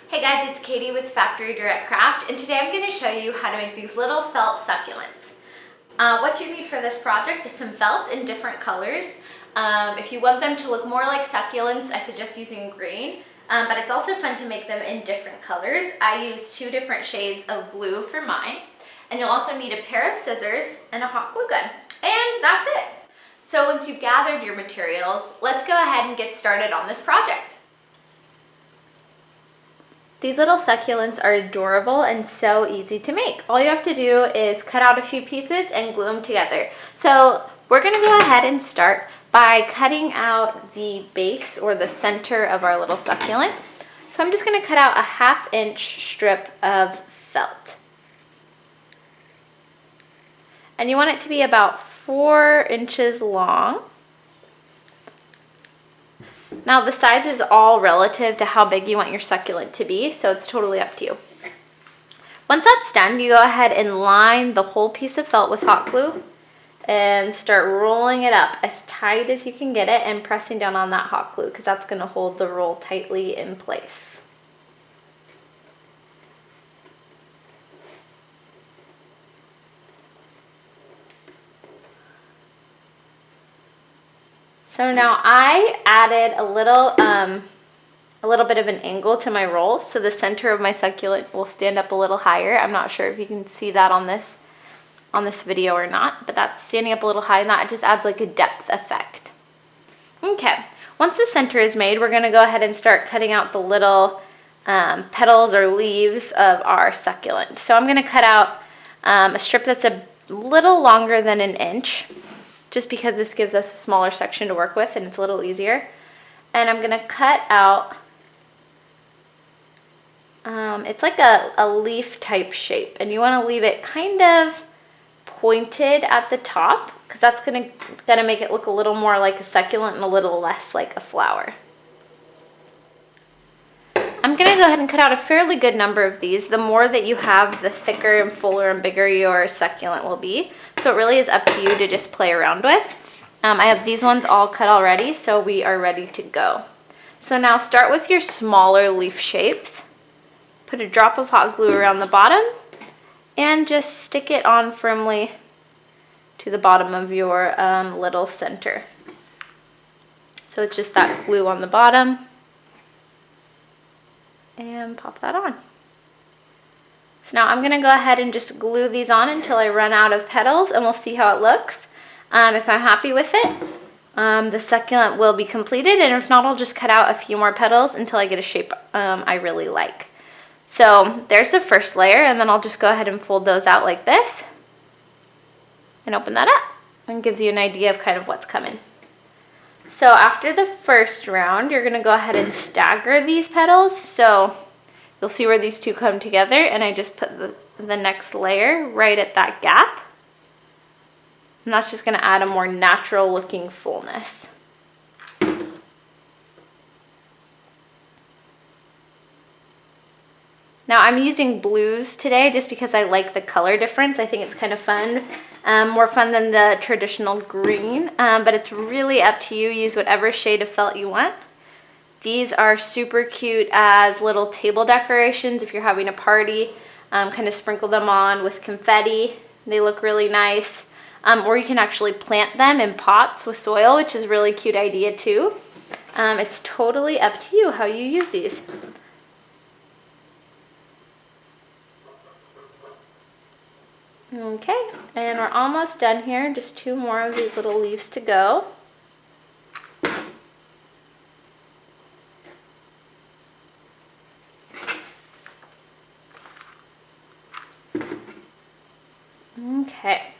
Hey guys, it's Katie with Factory Direct Craft, and today I'm going to show you how to make these little felt succulents. What you need for this project is some felt in different colors. If you want them to look more like succulents, I suggest using green, but it's also fun to make them in different colors. I use 2 different shades of blue for mine, and you'll also need a pair of scissors and a hot glue gun, and that's it. So once you've gathered your materials, let's go ahead and get started on this project. These little succulents are adorable and so easy to make. All you have to do is cut out a few pieces and glue them together. So we're going to go ahead and start by cutting out the base or the center of our little succulent. So I'm just going to cut out a 1/2 inch strip of felt. And you want it to be about 4 inches long. Now the size is all relative to how big you want your succulent to be, so it's totally up to you. Once that's done, you go ahead and line the whole piece of felt with hot glue and start rolling it up as tight as you can get it and pressing down on that hot glue because that's going to hold the roll tightly in place. So now I added a little bit of an angle to my roll, so the center of my succulent will stand up a little higher. I'm not sure if you can see that on this video or not, but that's standing up a little high, and that just adds like a depth effect. Okay, once the center is made, we're gonna go ahead and start cutting out the little petals or leaves of our succulent. So I'm gonna cut out a strip that's a little longer than 1 inch. Just because this gives us a smaller section to work with and it's a little easier. And I'm gonna cut out, it's like a leaf type shape, and you wanna leave it kind of pointed at the top because that's gonna make it look a little more like a succulent and a little less like a flower. I'm gonna go ahead and cut out a fairly good number of these. The more that you have, the thicker and fuller and bigger your succulent will be. So it really is up to you to just play around with. I have these ones all cut already, so we are ready to go. So now start with your smaller leaf shapes. Put a drop of hot glue around the bottom and just stick it on firmly to the bottom of your little center. So it's just that glue on the bottom. And pop that on. So now I'm going to go ahead and just glue these on until I run out of petals, and we'll see how it looks. If I'm happy with it, the succulent will be completed, and if not, I'll just cut out a few more petals until I get a shape I really like. So there's the first layer, and then I'll just go ahead and fold those out like this and open that up, and gives you an idea of kind of what's coming. So after the first round, you're gonna go ahead and stagger these petals. So you'll see where these two come together, and I just put the next layer right at that gap. And that's just gonna add a more natural looking fullness. Now I'm using blues today just because I like the color difference. I think it's kind of fun, more fun than the traditional green, but it's really up to you. Use whatever shade of felt you want. These are super cute as little table decorations if you're having a party. Kind of sprinkle them on with confetti. They look really nice. Or you can actually plant them in pots with soil, which is a really cute idea too. It's totally up to you how you use these. Okay, and we're almost done here. Just 2 more of these little leaves to go. Okay.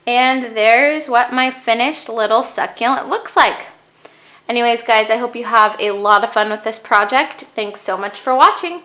And there's what my finished little succulent looks like. Anyways, guys, I hope you have a lot of fun with this project. Thanks so much for watching.